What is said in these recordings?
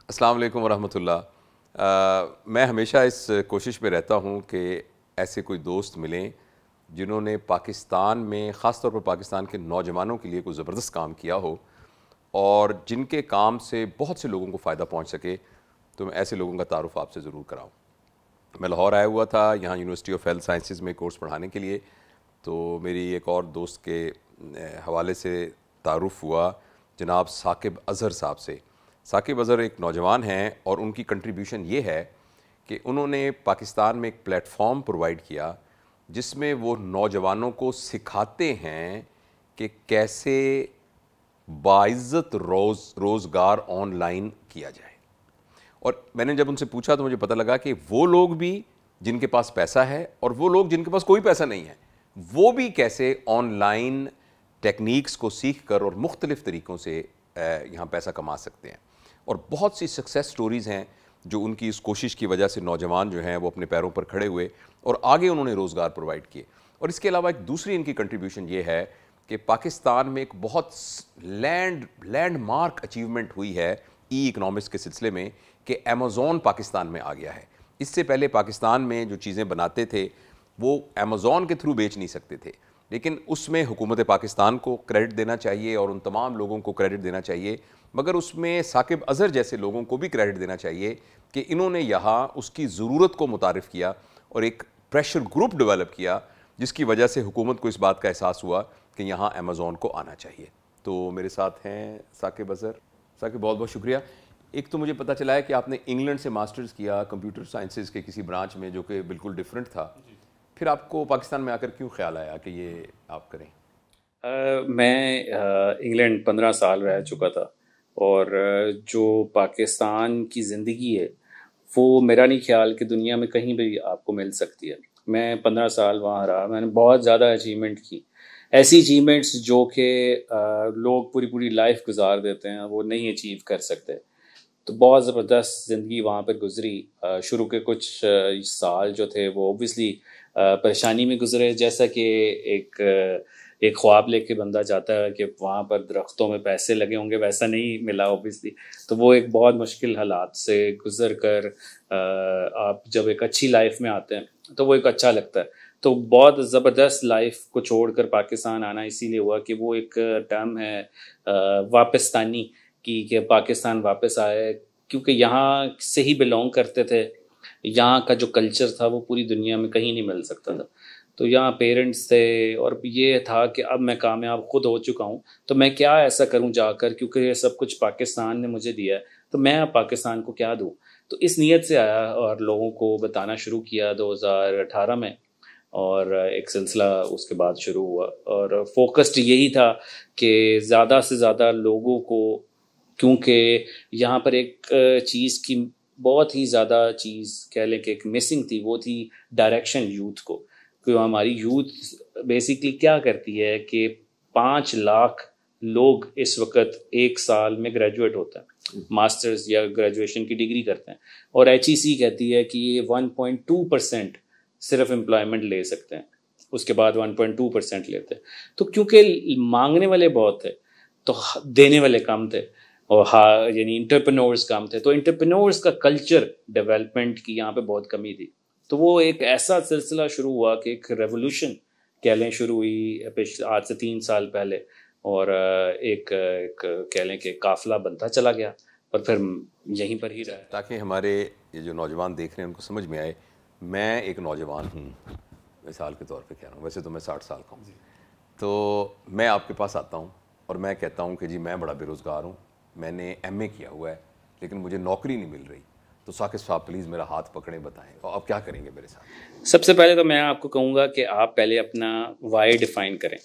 السلام علیکم ورحمۃ اللہ۔ میں ہمیشہ اس کوشش میں رہتا ہوں کہ ایسے کوئی دوست ملیں جنہوں نے پاکستان میں خاص طور پر پاکستان کے نوجوانوں کے لیے کوئی زبردست کام کیا ہو اور جن کے کام سے بہت سے لوگوں کو فائدہ پہنچ سکے، تو میں ایسے لوگوں کا تعارف آپ سے ضرور کراؤں۔ میں لاہور آیا ہوا تھا یہاں یونیورسٹی آف ہیلتھ سائنسز میں کورس پڑھانے کے لیے، تو میری ایک اور دوست کے حوالے سے تعارف ہوا جناب ثاقب اظہر صاحب سے۔ ثاقب اظہر ایک نوجوان ہیں اور ان کی کنٹریبیوشن یہ ہے کہ انہوں نے پاکستان میں ایک پلیٹ فارم پرووائڈ کیا جس میں وہ نوجوانوں کو سکھاتے ہیں کہ کیسے باعزت روزگار آن لائن کیا جائے۔ اور میں نے جب ان سے پوچھا تو مجھے پتہ لگا کہ وہ لوگ بھی جن کے پاس پیسہ ہے اور وہ لوگ جن کے پاس کوئی پیسہ نہیں ہے، وہ بھی کیسے آن لائن ٹیکنیکس کو سیکھ کر اور مختلف طریقوں سے یہاں پیسہ کما سکتے ہیں۔ اور بہت سی سکسیس سٹوریز ہیں جو ان کی اس کوشش کی وجہ سے نوجوان جو ہیں وہ اپنے پیروں پر کھڑے ہوئے اور آگے انہوں نے روزگار پرووائڈ کیے۔ اور اس کے علاوہ ایک دوسری ان کی کنٹریبیوشن یہ ہے کہ پاکستان میں ایک بہت لینڈ مارک اچیومنٹ ہوئی ہے ای اکنامکس کے سلسلے میں کہ امیزون پاکستان میں آ گیا ہے۔ اس سے پہلے پاکستان میں جو چیزیں بناتے تھے وہ امیزون کے تھرو بیچ نہیں سکتے تھے، لیکن اس میں حکومت پاکستان کو کریڈٹ دینا چاہیے اور ان تمام لوگوں کو کریڈٹ دینا چاہیے، مگر اس میں ثاقب اظہر جیسے لوگوں کو بھی کریڈٹ دینا چاہیے کہ انہوں نے یہاں اس کی ضرورت کو متعارف کیا اور ایک پریشر گروپ ڈیولپ کیا جس کی وجہ سے حکومت کو اس بات کا احساس ہوا کہ یہاں امیزون کو آنا چاہیے۔ تو میرے ساتھ ہیں ثاقب اظہر۔ ثاقب بہت بہت شکریہ۔ ایک تو مجھے پتہ چلا ہے کہ آپ نے انگلینڈ سے ماسٹرز کیا کمپیوٹر سائنسز کے کسی برانچ میں جو کہ بالکل ڈیفرنٹ تھا، پھر آپ کو پاکستان میں آ کر کیوں خیال آیا کہ یہ آپ کریں؟ میں انگلینڈ 15 سال رہ چکا تھا اور جو پاکستان کی زندگی ہے وہ میرا نہیں خیال کہ دنیا میں کہیں بھی آپ کو مل سکتی ہے۔ میں 15 سال وہاں رہا، میں نے بہت زیادہ اچیومنٹ کی، ایسی اچیومنٹس جو کہ لوگ پوری لائف گزار دیتے ہیں وہ نہیں اچیو کر سکتے۔ تو بہت زبردست زندگی وہاں پر گزری۔ شروع کے کچھ سال جو تھے وہ اوبویسلی پریشانی میں گزرے، جیسا کہ ایک خواب لے کے بندہ جاتا ہے کہ وہاں پر درختوں میں پیسے لگے ہوں گے، ویسا نہیں ملا اوبویسلی۔ تو وہ ایک بہت مشکل حالات سے گزر کر آپ جب ایک اچھی لائف میں آتے ہیں تو وہ ایک اچھا لگتا ہے۔ تو بہت زبردست لائف کو چھوڑ کر پاکستان آنا اسی لیے ہوا کہ وہ ایک ٹرم ہے واپستانی کی، کہ پاکستان واپس آئے، کیونکہ یہاں سے ہی بلونگ کرتے تھے، یہاں کا جو کلچر تھا وہ پوری دنیا میں کہیں نہیں مل سکتا تھا۔ تو یہاں پیرنٹس تھے اور یہ تھا کہ اب میں کامیاب خود ہو چکا ہوں تو میں کیا ایسا کروں جا کر، کیونکہ یہ سب کچھ پاکستان نے مجھے دیا ہے تو میں اب پاکستان کو کیا دوں۔ تو اس نیت سے آیا اور لوگوں کو بتانا شروع کیا 2018 میں، اور ایک سلسلہ اس کے بعد شروع ہوا اور فوکسڈ یہی تھا کہ زیادہ سے زیادہ لوگوں کو، کیونکہ یہاں پر ایک چیز کی بہت ہی زیادہ چیز کہہ لیں کہ ایک مسنگ تھی، وہ تھی ڈائریکشن یوتھ کو۔ کہ ہماری یوتھ بیسیکلی کیا کرتی ہے کہ 5 لاکھ لوگ اس وقت ایک سال میں گریجویٹ ہوتے ہیں، ماسٹرز یا گریجویشن کی ڈگری کرتے ہیں، اور HEC کہتی ہے کہ یہ 1.2% صرف امپلائمنٹ لے سکتے ہیں، اس کے بعد 1.2% لیتے ہیں۔ تو کیونکہ مانگنے والے بہت تھے تو دینے والے کم تھے، اور یعنی انٹرپرینورز کم تھے، تو انٹرپرینورز کا کلچر ڈیولپمنٹ کی یہاں پہ بہت کمی تھی۔ تو وہ ایک ایسا سلسلہ شروع ہوا کہ ایک ریولوشن کہہ لیں شروع ہوئی آج سے 3 سال پہلے، اور ایک کہہ لیں کہ قافلہ بنتا چلا گیا اور پھر یہیں پر ہی رہا۔ تاکہ ہمارے یہ جو نوجوان دیکھ رہے ہیں ان کو سمجھ میں آئے، میں ایک نوجوان ہوں، مثال کے طور پہ کہہ رہا ہوں، ویسے تو میں 60 سال کا ہوں، تو میں آپ کے پاس آتا ہوں اور میں کہتا ہوں کہ جی میں بڑا بے روزگار ہوں، میں نے MA کیا ہوا ہے لیکن مجھے نوکری نہیں مل رہی، تو ثاقب صاحب پلیز میرا ہاتھ پکڑیں، بتائیں آپ کیا کریں گے میرے ساتھ؟ سب سے پہلے تو میں آپ کو کہوں گا کہ آپ پہلے اپنا وائی ڈیفائن کریں،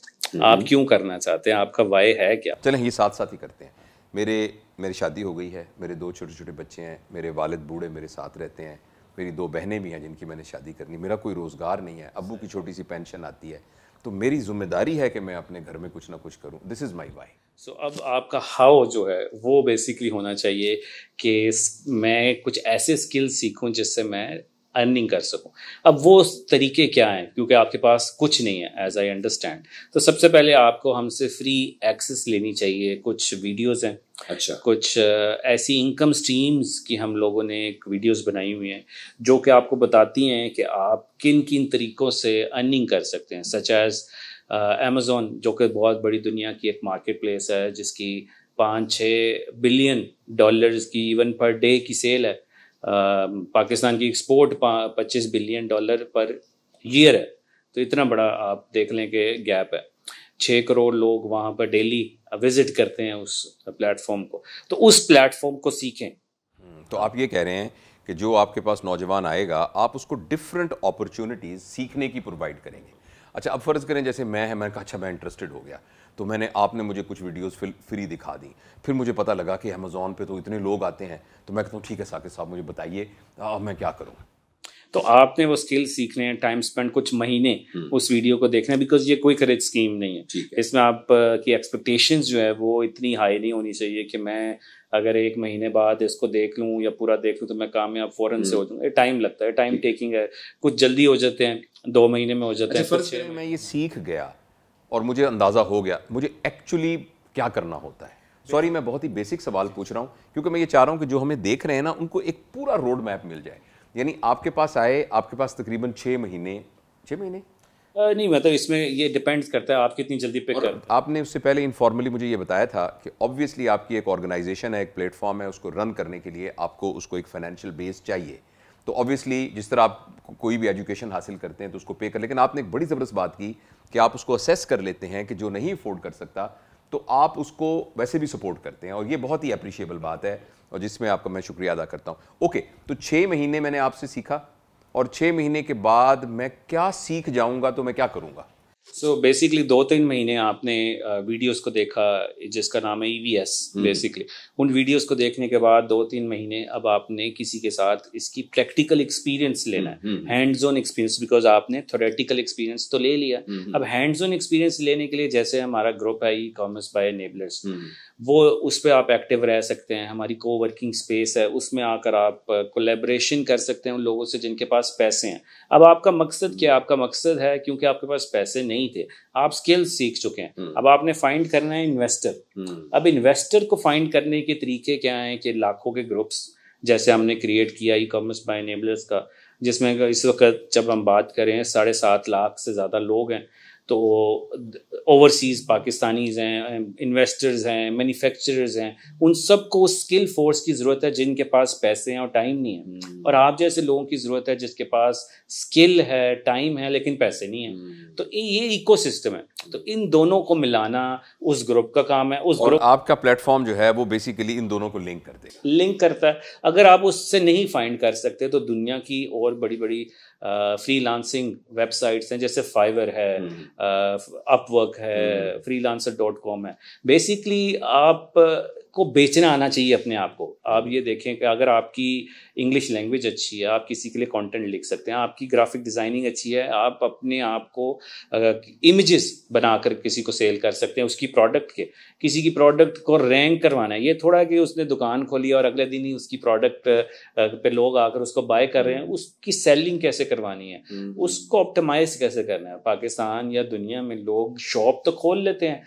آپ کیوں کرنا چاہتے ہیں، آپ کا وائی ہے کیا؟ چلیں یہ ساتھ ہی کرتے ہیں۔ میری شادی ہو گئی ہے، میرے 2 چھوٹے بچے ہیں، میرے والد بوڑھے میرے ساتھ رہتے ہیں، میری 2 بہنیں بھی ہیں جن کی میں نے شادی کرنی، میرا کوئی روزگار نہیں ہے، ابو کی چھوٹی سی پینشن آتی ہے، تو میری ذمہ داری ہے کہ میں اپنے گھر میں کچھ نہ کچھ کروں۔ دس از مائی وائی۔ سو اب آپ کا ہاؤ جو ہے وہ بیسیکلی ہونا چاہیے کہ میں کچھ ایسے اسکل سیکھوں جس سے میں ارننگ کر سکوں۔ اب وہ طریقے کیا ہیں، کیونکہ آپ کے پاس کچھ نہیں ہے ایز آئی انڈرسٹینڈ۔ تو سب سے پہلے آپ کو ہم سے فری ایکسیس لینی چاہیے، کچھ ویڈیوز ہیں اچھا کچھ ایسی انکم سٹریمز کی ہم لوگوں نے ایک ویڈیوز بنائی ہوئی ہیں جو کہ آپ کو بتاتی ہیں کہ آپ کن کن طریقوں سے ارننگ کر سکتے ہیں. سچ ایز امیزون جو کہ بہت بڑی دنیا کی ایک مارکیٹ پلیس ہے جس کی 5-6 بلین ڈالرز کی ایون پر ڈے کی سیل ہے. پاکستان کی export 25 billion dollar per year ہے. تو اتنا بڑا آپ دیکھ لیں کہ گیپ ہے. 6 کروڑ لوگ وہاں پر ڈیلی وزٹ کرتے ہیں اس پلیٹ فارم کو. تو اس پلیٹ فارم کو سیکھیں. تو آپ یہ کہہ رہے ہیں کہ جو آپ کے پاس نوجوان آئے گا آپ اس کو ڈفرینٹ اپرچونیٹیز سیکھنے کی پرووائڈ کریں گے. اچھا اب فرض کریں جیسے میں نے کہا اچھا میں انٹرسٹڈ ہو گیا تو آپ نے مجھے کچھ ویڈیوز فری دکھا دیں, پھر مجھے پتہ لگا کہ امیزون پہ تو اتنے لوگ آتے ہیں, تو میں کہتا ہوں ٹھیک ہے ثاقب صاحب مجھے بتائیے اب میں کیا کروں. تو آپ نے وہ اسکل سیکھنے ہیں, ٹائم اسپینڈ کچھ مہینے اس ویڈیو کو دیکھنا ہے, بیکاز یہ کوئی کریج اسکیم نہیں ہے. اس میں آپ کی ایکسپیکٹیشنز جو ہے وہ اتنی ہائی نہیں ہونی چاہیے کہ میں اگر 1 مہینے بعد اس کو دیکھ لوں یا پورا دیکھ لوں تو میں کامیاب فوراً سے ہو جاؤں. ٹائم لگتا ہے, ٹائم ٹیکنگ ہے. کچھ جلدی ہو جاتے ہیں, 2 مہینے میں ہو جاتے ہیں. میں یہ سیکھ گیا اور مجھے اندازہ ہو گیا مجھے ایکچولی کیا کرنا ہوتا ہے. سوری میں بہت ہی بیسک سوال پوچھ رہا ہوں کیونکہ میں یہ چاہ رہا ہوں کہ جو ہمیں دیکھ رہے ہیں نا ان کو ایک پورا روڈ میپ مل جائے. یعنی آپ کے پاس آئے, آپ کے پاس تقریباً 6 مہینے نہیں, مطلب اس میں یہ ڈیپینڈ کرتا ہے آپ کتنی جلدی پک کرتے ہیں. آپ نے اس سے پہلے انفارملی مجھے یہ بتایا تھا کہ آبویسلی آپ کی ایک آرگنائزیشن ہے, ایک پلیٹ فارم ہے, اس کو رن کرنے کے لیے آپ کو اس کو ایک فائنینشیل بیس چاہیے. تو آبویسلی جس طرح آپ کوئی بھی ایجوکیشن حاصل کرتے ہیں تو اس کو پے کر, لیکن آپ نے ایک بڑی زبردست بات کی کہ آپ اس کو اسیس کر لیتے ہیں کہ جو نہیں افورڈ کر سکتا تو آپ اس کو ویسے بھی سپورٹ کرتے ہیں, اور یہ بہت ہی اپریشیبل بات ہے اور جس میں آپ کا میں شکریہ ادا کرتا ہوں. اوکے, تو 6 مہینے میں نے آپ سے سیکھا اور 6 مہینے کے بعد میں کیا سیکھ جاؤں گا تو میں کیا کروں گا؟ سو بیسکلی 2-3 مہینے آپ نے ویڈیوز کو دیکھا جس کا نام ہے EVS. بیسکلی ان ویڈیوز کو دیکھنے کے بعد 2-3 مہینے اب آپ نے کسی کے ساتھ اس کی پریکٹیکل ایکسپیرینس لینا ہے, ہینڈز آن ایکسپیرینس, بیکاز آپ نے تھیوریٹیکل ایکسپیرینس تو لے لیا. اب ہینڈز آن ایکسپیرینس لینے کے لیے جیسے ہمارا گروپ ہے ای کامرس بائی انیبلرز, وہ اس پہ آپ ایکٹیو رہ سکتے ہیں. ہماری کو ورکنگ اسپیس ہے, اس میں آ کر آپ کولیبریشن کر سکتے ہیں ان لوگوں سے جن کے پاس پیسے ہیں. اب آپ کا مقصد کیا؟ آپ کا مقصد ہے کیونکہ آپ کے پاس پیسے نہیں تھے, آپ سکل سیکھ چکے ہیں, اب آپ نے فائنڈ کرنا ہے انویسٹر. اب انویسٹر کو فائنڈ کرنے کے طریقے کیا ہیں کہ لاکھوں کے گروپس جیسے ہم نے کریٹ کیا ای کامرس بائی انیبلرز کا, جس میں اس وقت جب ہم بات کریں 7.5 لاکھ سے زیادہ لوگ ہیں. تو اوورسیز پاکستانیز ہیں, انویسٹرز ہیں, مینوفیکچررز ہیں, ان سب کو اسکل فورس کی ضرورت ہے جن کے پاس پیسے ہیں اور ٹائم نہیں ہے. اور آپ جیسے لوگوں کی ضرورت ہے جس کے پاس اسکل ہے, ٹائم ہے, لیکن پیسے نہیں ہیں. تو یہ ایکو سسٹم ہے. تو ان دونوں کو ملانا اس گروپ کا کام ہے. اس اور گروپ آپ کا پلیٹ فارم جو ہے وہ بیسیکلی ان دونوں کو لنک کر دے گا, لنک کرتا ہے. اگر آپ اس سے نہیں فائنڈ کر سکتے تو دنیا کی اور بڑی بڑی فری لانسنگ ویب سائٹس ہیں جیسے فائیور ہے, اپ ورک ہے, فری لانسر.com ہے. بیسکلی آپ کو بیچنا آنا چاہیے اپنے آپ کو. آپ یہ دیکھیں کہ اگر آپ کی انگلش لینگویج اچھی ہے, آپ کسی کے لیے کانٹینٹ لکھ سکتے ہیں, آپ کی گرافک ڈیزائننگ اچھی ہے, آپ اپنے آپ کو امیجز بنا کر کسی کو سیل کر سکتے ہیں اس کی پروڈکٹ کے. کسی کی پروڈکٹ کو رینک کروانا ہے, یہ تھوڑا کہ اس نے دکان کھولی اور اگلے دن ہی اس کی پروڈکٹ پہ لوگ آ کر اس کو بائی کر رہے ہیں. اس کی سیلنگ کیسے کروانی ہے, اس کو آپٹیمائز کیسے کرنا ہے. پاکستان یا دنیا میں لوگ شاپ تو کھول لیتے ہیں,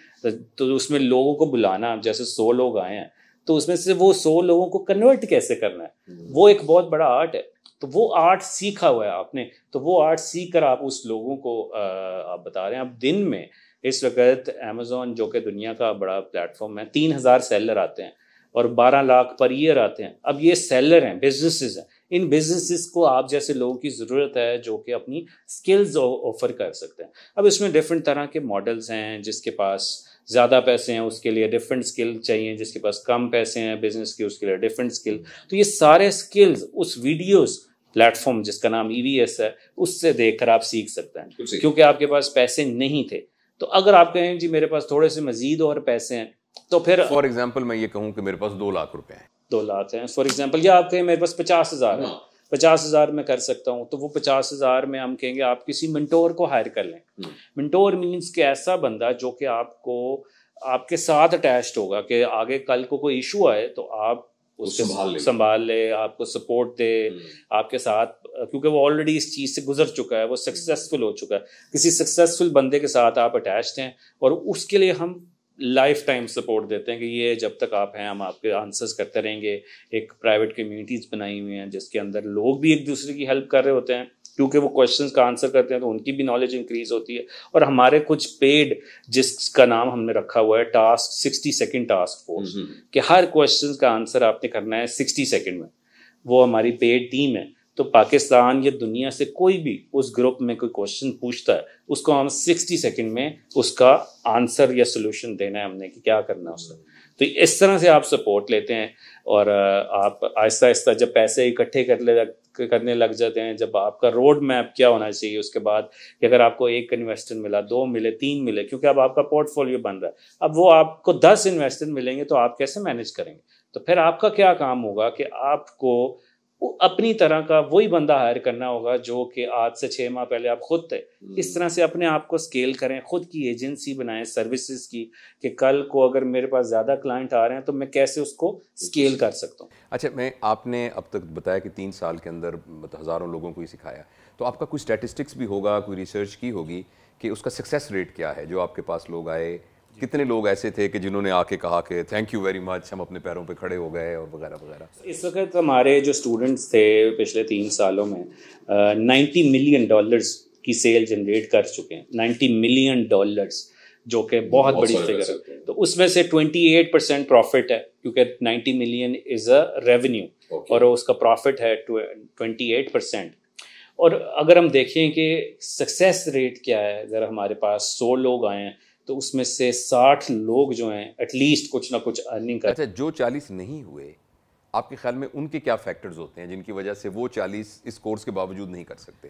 تو اس میں لوگوں کو بلانا, جیسے 100 لوگ آئے ہیں تو اس میں سے وہ 100 لوگوں کو کنورٹ کیسے کرنا ہے, وہ ایک بہت بڑا آرٹ ہے. تو وہ آرٹ سیکھا ہوا ہے آپ نے, تو وہ آرٹ سیکھ کر آپ اس لوگوں کو آپ بتا رہے ہیں. اب دن میں اس وقت امیزون جو کہ دنیا کا بڑا پلیٹ فارم ہے, 3000 سیلر آتے ہیں اور 12 لاکھ پر ایئر آتے ہیں. اب یہ سیلر ہیں, بزنسز ہیں. ان بزنسز کو آپ جیسے لوگوں کی ضرورت ہے جو کہ اپنی سکلز آفر کر سکتے ہیں. اب اس میں ڈفرینٹ طرح کے ماڈلز ہیں, جس کے پاس زیادہ پیسے ہیں اس کے لیے ڈفرینٹ سکل چاہیے, جس کے پاس کم پیسے ہیں بزنس کے اس کے لیے ڈفرینٹ سکل. تو یہ سارے سکلز اس ویڈیوز پلیٹ فارم جس کا نام EVS ہے اس سے دیکھ کر آپ سیکھ سکتے ہیں, کیونکہ آپ کے پاس پیسے نہیں تھے. تو اگر آپ کہیں جی میرے پاس تھوڑے سے مزید اور پیسے ہیں, تو پھر فار ایگزامپل میں یہ کہوں کہ میرے پاس 2 لاکھ روپے ہیں, 2 لاکھ ہیں فار ایگزامپل, یا آپ کہیں میرے پاس 50,000 ہیں, 50,000 میں کر سکتا ہوں, تو وہ 50,000 میں ہم کہیں گے آپ کسی منٹور کو ہائر کر لیں. منٹور مینس کہ ایسا بندہ جو کہ آپ کو آپ کے ساتھ اٹیچڈ ہوگا کہ آگے کل کو کوئی ایشو آئے تو آپ اس کو سنبھال لے, آپ کو سپورٹ دے, آپ کے ساتھ, کیونکہ وہ آلریڈی اس چیز سے گزر چکا ہے, وہ سکسیسفل ہو چکا ہے. کسی سکسیسفل بندے کے ساتھ آپ اٹیچڈ ہیں اور اس کے لیے ہم لائف ٹائم سپورٹ دیتے ہیں کہ یہ جب تک آپ ہیں ہم آپ کے آنسرز کرتے رہیں گے. ایک پرائیویٹ کمیونٹیز بنائی ہوئی ہیں جس کے اندر لوگ بھی ایک دوسرے کی ہیلپ کر رہے ہوتے ہیں کیونکہ وہ کوشچنس کا آنسر کرتے ہیں تو ان کی بھی نالج انکریز ہوتی ہے. اور ہمارے کچھ پیڈ جس کا نام ہم نے رکھا ہوا ہے ٹاسک 60 سیکنڈ ٹاسک فورس کہ ہر کوشچن کا آنسر آپ نے کرنا ہے 60 سیکنڈ میں. وہ ہماری پیڈ ٹیم ہے. تو پاکستان یا دنیا سے کوئی بھی اس گروپ میں کوئی کوشچن پوچھتا ہے اس کو ہم 60 سیکنڈ میں اس کا آنسر یا سولوشن دینا ہے ہم نے کہ کیا کرنا ہے اس کا. تو اس طرح سے آپ سپورٹ لیتے ہیں اور آپ آہستہ آہستہ جب پیسے اکٹھے کرنے لگ جاتے ہیں, جب آپ کا روڈ میپ کیا ہونا چاہیے اس کے بعد کہ اگر آپ کو 1 انویسٹر ملا, 2 ملے, 3 ملے, کیونکہ اب آپ کا پورٹ فولیو بن رہا ہے, اب وہ آپ کو 10 انویسٹر ملیں گے تو آپ کیسے مینیج کریں گے؟ تو پھر آپ کا کیا کام ہوگا کہ آپ کو اپنی طرح کا وہی بندہ ہائر کرنا ہوگا جو کہ آج سے 6 ماہ پہلے آپ خود تھے. اس طرح سے اپنے آپ کو سکیل کریں, خود کی ایجنسی بنائیں سروسز کی کہ کل کو اگر میرے پاس زیادہ کلائنٹ آ رہے ہیں تو میں کیسے اس کو سکیل کر سکتا ہوں. اچھا, آپ نے اب تک بتایا کہ 3 سال کے اندر ہزاروں لوگوں کو ہی سکھایا, تو آپ کا کوئی اسٹیٹسٹکس بھی ہوگا, کوئی ریسرچ کی ہوگی کہ اس کا سکسیس ریٹ کیا ہے؟ جو آپ کے پاس لوگ آئے, کتنے لوگ ایسے تھے کہ جنہوں نے آ کے کہا کہ تھینک یو ویری مچ, ہم اپنے پیروں پہ کھڑے ہو گئے اور وغیرہ وغیرہ؟ اس وقت ہمارے جو اسٹوڈنٹس تھے پچھلے 3 سالوں میں $90 ملین کی سیل جنریٹ کر چکے ہیں. $90 ملین جو کہ بہت بڑی فگر ہے. تو اس میں سے 28% پروفٹ ہے کیونکہ 90 ملین از اے ریونیو اور اس کا پروفٹ ہے 28%. اور اگر ہم دیکھیں کہ سکسیس ریٹ کیا ہے, اگر ہمارے پاس 100 لوگ آئے ہیں تو اس میں سے 60 لوگ جو ہیں ایٹ لیسٹ کچھ نہ کچھ ارننگ کرتے ہیں. اچھا, جو 40 نہیں ہوئے آپ کے خیال میں ان کے کیا فیکٹرز ہوتے ہیں جن کی وجہ سے وہ 40 اس کورس کے باوجود نہیں کر سکتے,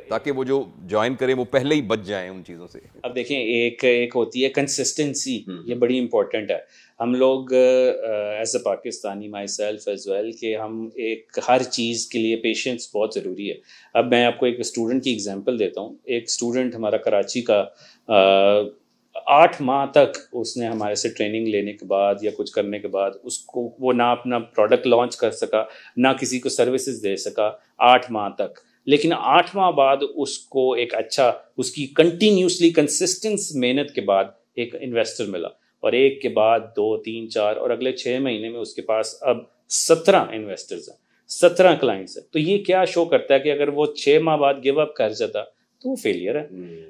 تاکہ وہ جو جوائن کریں وہ پہلے ہی بچ جائیں ان چیزوں سے؟ اب دیکھیں ایک ہوتی ہے کنسسٹنسی, یہ بڑی امپورٹنٹ ہے. ہم لوگ as a Pakistani myself as well کہ ہم ایک ہر چیز کے لیے پیشنس بہت ضروری ہے. اب میں آپ کو ایک اسٹوڈنٹ کی اگزامپل دیتا ہوں. ایک اسٹوڈنٹ ہمارا کراچی کا 8 ماہ تک اس نے ہمارے سے ٹریننگ لینے کے بعد یا کچھ کرنے کے بعد اس کو وہ نہ اپنا پروڈکٹ لانچ کر سکا, نہ کسی کو سروسز دے سکا 8 ماہ تک. لیکن 8 ماہ بعد اس کو ایک اچھا, اس کی کنٹینیوسلی کنسسٹنس محنت کے بعد ایک انویسٹر ملا, اور ایک کے بعد 2 3 4 اور اگلے 6 مہینے میں اس کے پاس اب 17 انویسٹرز ہیں, 17 کلائنٹس ہیں. تو یہ کیا شو کرتا ہے کہ اگر وہ 6 ماہ بعد گیو اپ کر جاتا تو وہ فیلئر ہے.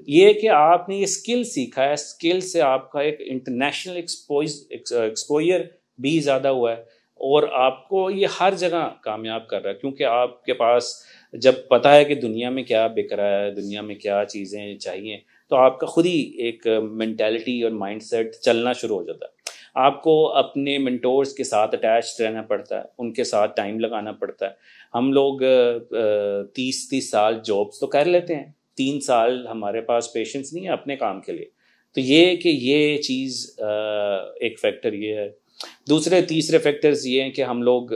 یہ کہ آپ نے یہ اسکل سیکھا ہے, اسکل سے آپ کا ایک انٹرنیشنل ایکسپوئر بھی زیادہ ہوا ہے اور آپ کو یہ ہر جگہ کامیاب کر رہا ہے, کیونکہ آپ کے پاس جب پتہ ہے کہ دنیا میں کیا بک رہا ہے, دنیا میں کیا چیزیں چاہیے, تو آپ کا خود ہی ایک مینٹیلٹی اور مائنڈ سیٹ چلنا شروع ہو جاتا ہے. آپ کو اپنے منٹورز کے ساتھ اٹیچ رہنا پڑتا ہے, ان کے ساتھ ٹائم لگانا پڑتا ہے. ہم لوگ 30 سال جابس تو کر لیتے ہیں, 3 سال ہمارے پاس پیشنس نہیں ہے اپنے کام کے لیے. تو یہ کہ یہ چیز ایک فیکٹر یہ ہے. تیسرے فیکٹرز یہ ہیں کہ ہم لوگ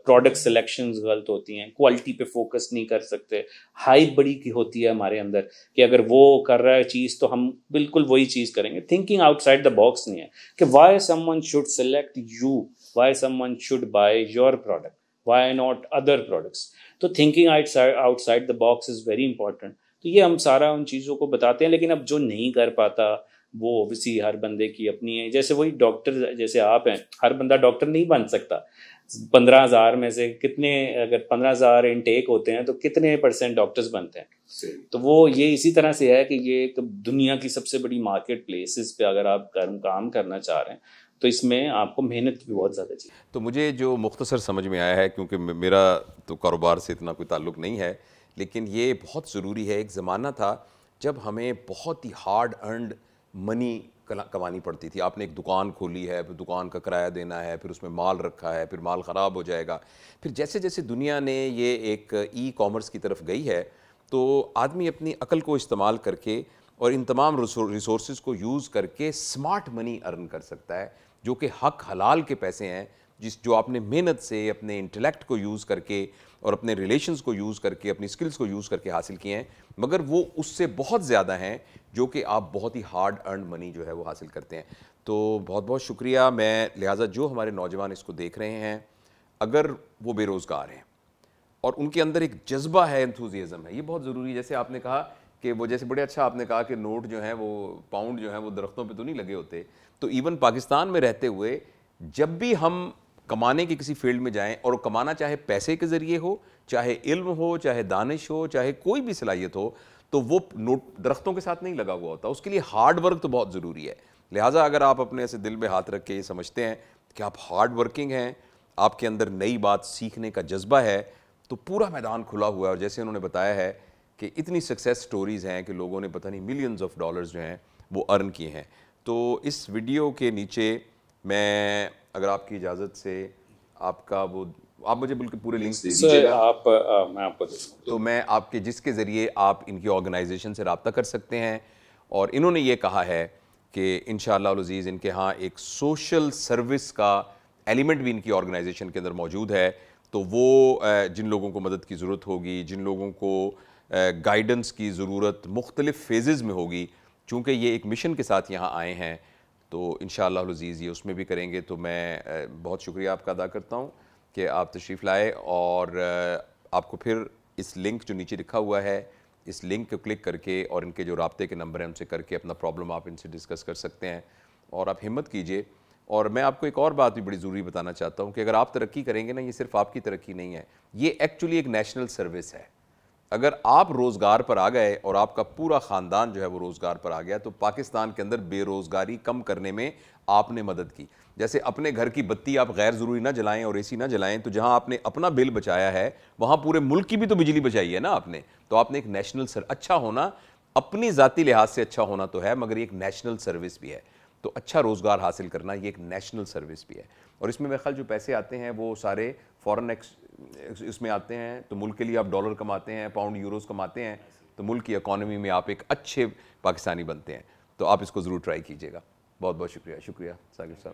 پروڈکٹ سلیکشنز غلط ہوتی ہیں, کوالٹی پہ فوکس نہیں کر سکتے. ہائی بڑی کی ہوتی ہے ہمارے اندر کہ اگر وہ کر رہا ہے چیز تو ہم بالکل وہی چیز کریں گے. Thinking outside the box نہیں ہے کہ why someone should select you, why someone should buy your product, why not other products. تو thinking outside the box is very important. تو یہ ہم سارا ان چیزوں کو بتاتے ہیں, لیکن اب جو نہیں کر پاتا وہ اوبیسلی ہر بندے کی اپنی ہے. جیسے وہی ڈاکٹر, جیسے آپ ہیں, ہر بندہ ڈاکٹر نہیں بن سکتا. 15,000 میں سے کتنے, اگر 15,000 انٹیک ہوتے ہیں تو کتنے % ڈاکٹرز بنتے ہیں؟ تو وہ یہ اسی طرح سے ہے کہ یہ ایک دنیا کی سب سے بڑی مارکیٹ پلیسز پہ اگر آپ کام کرنا چاہ رہے ہیں تو اس میں آپ کو محنت بھی بہت زیادہ چاہیے. تو مجھے جو مختصر سمجھ میں آیا ہے, کیونکہ میرا تو کاروبار سے اتنا کوئی تعلق نہیں ہے, لیکن یہ بہت ضروری ہے. ایک زمانہ تھا جب ہمیں بہت ہی ہارڈ ارنڈ منی کمانی پڑتی تھی. آپ نے ایک دکان کھولی ہے, پھر دکان کا کرایہ دینا ہے, پھر اس میں مال رکھا ہے, پھر مال خراب ہو جائے گا. پھر جیسے جیسے دنیا نے یہ ایک ای کامرس کی طرف گئی ہے تو آدمی اپنی عقل کو استعمال کر کے اور ان تمام ریسورسز کو یوز کر کے سمارٹ منی ارن کر سکتا ہے, جو کہ حق حلال کے پیسے ہیں, جو آپ نے محنت سے اپنے انٹلیکٹ کو یوز کر کے اور اپنے ریلیشنز کو یوز کر کے, اپنی سکلز کو یوز کر کے حاصل کیے ہیں, مگر وہ اس سے بہت زیادہ ہیں جو کہ آپ بہت ہی ہارڈ ارنڈ منی جو ہے وہ حاصل کرتے ہیں. تو بہت بہت شکریہ. میں لہٰذا جو ہمارے نوجوان اس کو دیکھ رہے ہیں, اگر وہ بے روزگار ہیں اور ان کے اندر ایک جذبہ ہے, انتھوزیازم ہے, یہ بہت ضروری ہے. جیسے آپ نے کہا کہ وہ جیسے بڑے اچھا آپ نے کہا کہ نوٹ جو ہیں وہ پاؤنڈ جو ہیں وہ درختوں پہ تو نہیں لگے ہوتے. تو ایون پاکستان میں رہتے ہوئے جب بھی ہم کمانے کی کسی فیلڈ میں جائیں, اور کمانا چاہے پیسے کے ذریعے ہو, چاہے علم ہو, چاہے دانش ہو, چاہے کوئی بھی صلاحیت ہو, تو وہ نوٹ درختوں کے ساتھ نہیں لگا ہوا ہوتا. اس کے لیے ہارڈ ورک تو بہت ضروری ہے. لہٰذا اگر آپ اپنے ایسے دل میں ہاتھ رکھ کے یہ سمجھتے ہیں کہ آپ ہارڈ ورکنگ ہیں, آپ کے اندر نئی بات سیکھنے کا جذبہ ہے, تو پورا میدان کھلا ہوا ہے. اور جیسے انہوں نے بتایا ہے کہ اتنی سکسیس سٹوریز ہیں کہ لوگوں نے پتہ نہیں ملینز آف ڈالرز جو ہیں وہ ارن کیے ہیں. تو اس ویڈیو کے نیچے میں اگر آپ کی اجازت سے آپ کا وہ آپ مجھے بالکل پورے لنکس دے دیجیے گا, میں آپ کو دے دوں. تو میں آپ کے جس کے ذریعے آپ ان کی آرگنائزیشن سے رابطہ کر سکتے ہیں. اور انہوں نے یہ کہا ہے کہ انشاءاللہ العزیز ان کے ہاں ایک سوشل سروس کا ایلیمنٹ بھی ان کی آرگنائزیشن کے اندر موجود ہے. تو وہ جن لوگوں کو مدد کی ضرورت ہوگی, جن لوگوں کو گائیڈنس کی ضرورت مختلف فیزز میں ہوگی, چونکہ یہ ایک مشن کے ساتھ یہاں آئے ہیں, تو انشاءاللہ العزیز یہ اس میں بھی کریں گے. تو میں بہت شکریہ آپ کا ادا کرتا ہوں کہ آپ تشریف لائے, اور آپ کو پھر اس لنک جو نیچے لکھا ہوا ہے اس لنک کو کلک کر کے اور ان کے جو رابطے کے نمبر ہیں ان سے کر کے اپنا پرابلم آپ ان سے ڈسکس کر سکتے ہیں. اور آپ ہمت کیجئے. اور میں آپ کو ایک اور بات بھی بڑی ضروری بتانا چاہتا ہوں کہ اگر آپ ترقی کریں گے نا, یہ صرف آپ کی ترقی نہیں ہے, یہ ایکچولی ایک نیشنل سروس ہے. اگر آپ روزگار پر آ گئے اور آپ کا پورا خاندان جو ہے وہ روزگار پر آ گیا, تو پاکستان کے اندر بے روزگاری کم کرنے میں آپ نے مدد کی. جیسے اپنے گھر کی بتی آپ غیر ضروری نہ جلائیں اور اے سی نہ جلائیں, تو جہاں آپ نے اپنا بل بچایا ہے وہاں پورے ملک کی بھی تو بجلی بچائی ہے نا آپ نے. تو آپ نے ایک نیشنل اچھا ہونا, اپنی ذاتی لحاظ سے اچھا ہونا تو ہے, مگر یہ ایک نیشنل سروس بھی ہے. تو اچھا روزگار حاصل کرنا یہ ایک نیشنل سروس بھی ہے. اور اس میں میرے خیال جو پیسے آتے ہیں وہ سارے فورن اس میں آتے ہیں, تو ملک کے لیے آپ ڈالر کماتے ہیں, پاؤنڈ یوروز کماتے ہیں, تو ملک کی اکانومی میں آپ ایک اچھے پاکستانی بنتے ہیں. تو آپ اس کو ضرور ٹرائی کیجیے گا. بہت بہت شکریہ. شکریہ ثاقب صاحب.